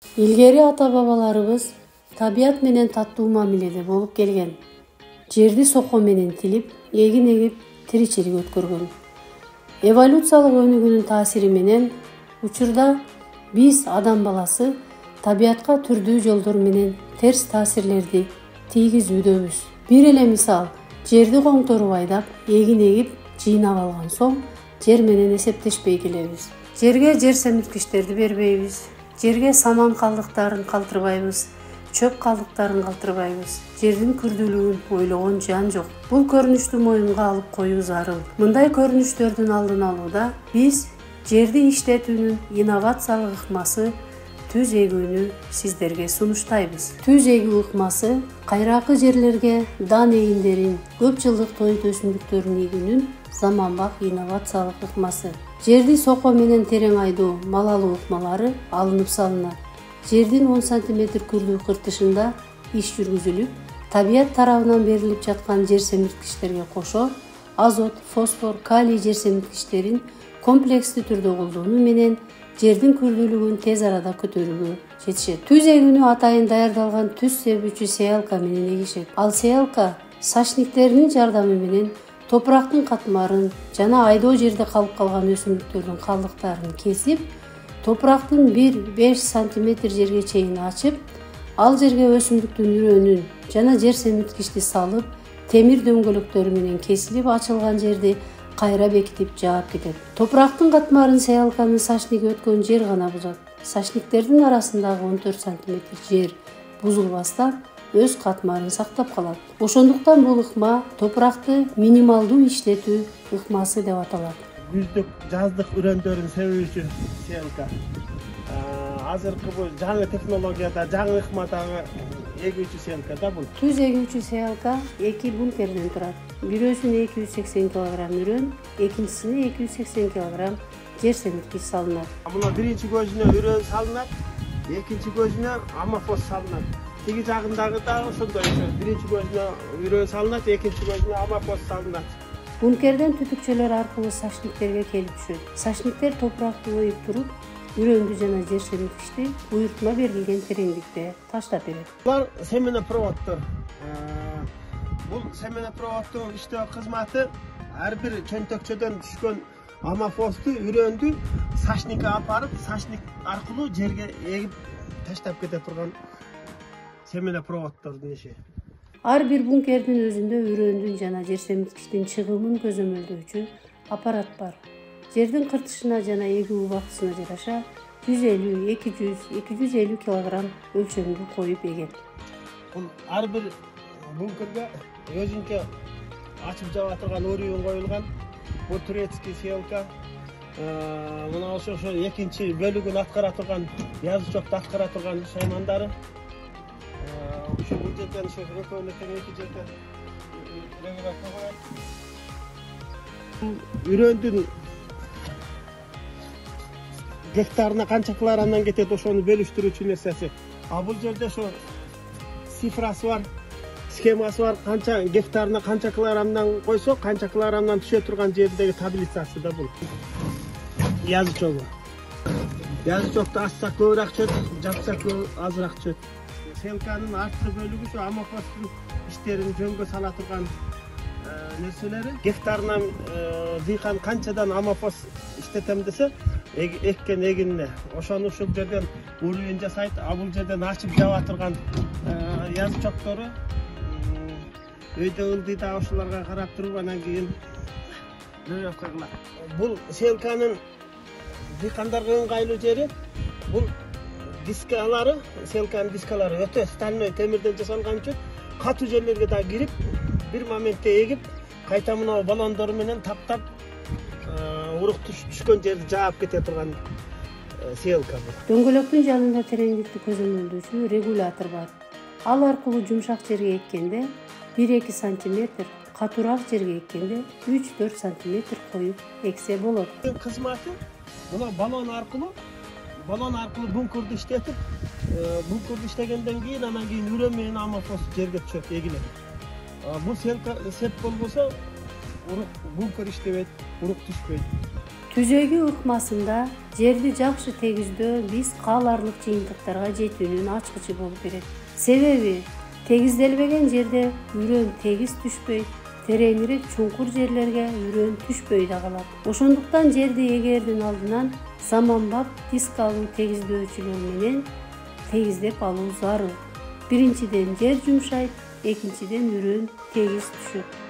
Ilgeri ата-бабаларыбыз табият менен таттуу мамиледе болуп келген. Жерди сокко менен тилип, эгин эгип, тиричилик өткөргөн. Эволюциялык өнүгүүнүн таасири менен учурда биз адам баласы табиятка түрдүү жолдор менен терс таасирлерди тийгизүүдөбүз. Бир эле мисал, жерди коңторуп айдап, эгин эгип, жыйнап алган соң жер менен эсептешпей келебиз. Жерге жер семирткичтерди бербейбиз. Жерге саман калдыктарын калтырбайбыз, чөп калдыктарын калтырбайбыз. Жердин күрдүүлүгүн ойлогон жан жок. Бул көрүнүштү моюнга алып коюу зарыл. Мындай көрүнүштөрдүн алдын алууда биз жерди иштетүүнүн инновациялык ыкмасы түз эгүүнү сиздерге сунуштайбыз. Түз эгүү ыкмасы кайракы жерлерге дан эгиндерин, көп жылдык тоют өсүмдүктөрүн эгүүнүн заманбап инновациялык ыкмасы. Жерди сокко менен терең айдоо мал алуу ыкмалары алынып салынат. Жердин 10 см күрдүү кыртышында иш жүргүзүлүп, табият тарабынан берилип жаткан жер семирткичтерге кошо азот, фосфор, калий жер семирткичтерин комплекстүү түрдө колдонуу менен жердин күрдүүлүгүн тез арада көтөрүүгө жетишет. Түз эгүүнү атайын даярдалган түз себүүчү сеялка менен эгишет. Ал сеялка сачниктеринин жардамы менен топурактын катмарын жана айдоо жерде калып калган өсүмдүктөрдүн калдыктарын кесип, топурактын 1-5 см жерге чейин ачып, ал жерге өсүмдүктүн үрөөнүн жана жер семирткичти салып, темир дөңгөлөктөрү менен кесилип ачылган жерди кайра бекитип жаап кетет. Топурактын катмарын сеялканын сачниги өткөн жер гана бузат. Сачниктердин арасындагы 14 см жер бузулбастан өз катмарын сактап калат. Ошондуктан бул ыкма топуракты минималдуу иштетүү ыкмасы деп аталат. Күздүк, жаздык үрөндөрүн себүүчү сеялка. Азыркы бул жаңы технологияда, жаңы ыкмадагы эгүүчү сеялка да бул. Түз эгүүчү сеялка 2 бункерден турат. Бирөөсүнө 280 кг үрөн, экинчисине 280 кг жер семирткич салынат. Мына биринчи көзүнө үрөн салынат, экинчи көзүнө амофос салынат. Тиги жагындагы да ошондой. Биринчи көзүнө үрөн салынат, экинчи көзүнө амофос салынат. Бункерден түтүкчөлөр аркылуу сачниктерге келип түшөт. Сачниктер топуракты оюп туруп, үрөндү жана жер семирткичти буйртма берилген тереңдикте таштап берет. Булар семенопроводдор. Бул семенопроводдун иштөө кызматы ар бир чөнтөкчөдөн түшкөн амофосту, үрөндү сачникке апарып, сачник аркылуу жерге эгип таштап кете турган семенопроводдордун иши. Ар бир бункердин өзүндө үрөндүн жана жер семирткичтин чыгымын көзөмөлдөөчү аппарат бар. Жердин кыртышына жана эгүү убактысына жараша 150, 200, 250 кг өлчөмдү коюп эгет. Бул ар бир бункерге өзүнчө ачып жаба турган өрүүн коюлган. Бул турецкий сеялка. Мына ошо экинчи бөлүгүн аткара турган, язычокто аткара турган шаймандары. Ошо бул жерден ошо экөөнү тең эки жерде регулятор коет. Үрөндүн гектарына канча килограммдан кетет, ошону бөлүштүрүүчү нерсеси. Бул жерде ошо цифрасы бар, схемасы бар, канча гектарына канча килограммдан койсо, канча килограммдан түшө турган жердеги таблицасы да бул. Язычогу. Язычокто ачса көбүрөөк түшөт, жапса азыраак түшөт. Сеялканын артқы бөлүгү ушу амофостун иштерин жөнгө сала турган нерселери. Гектарынан дыйкан канчадан амофос иштетем десе, эккен эгинине ошону ушул жерден урүүн жасайт. Бул жерден ачып жаба турган язычоктору өйдө ылдыйда ошолорго карап туруп, анан кийин регулировка кылат. Бул сеялканын дыйкандарга ыңгайлуу жери бул дискалары, сеялканын дискалары өтө стальной темирден жасалган үчүн катуу жерлерге да кирип, бир моментте эгип, кайта мына балондор менен таптап, урук түшкөн жерди жаап кете турган сеялка бул. Дөңгөлөктүн жанында тереңдикти көзөмөлдөөчү регулятор бар. Ал аркылуу жумшак жерге эккенде 1-2 см, катуураак жерге эккенде 3-4 см коюп эксе болот. Кызматы мына балон аркылуу бункерди иштетип, бункерди иштегенден кийин анан кийин үрөн менен амофос жерге түшөт, эгилет. Бул сеялка сеп болбосо, бункер иштебейт, урук түшпөйт. Түзөгү ыкмасында жерди жакшы тегиздөө биз кааларлык жыйынтыктарга жетүүнүн ачкычы болуп берет. Себеби тегизделбеген жерде үрөн тегиз түшпөйт, тереңирээк чуңкур жерлерге үрөн түшпөй да калат. Ошондуктан жерди эгердин алдынан заманбап диск алуу тегиздөөчүлөр менен тегиздеп алуу зарыл. Биринчиден жер жумшайт, экинчиден үрөн тегиз түшөт.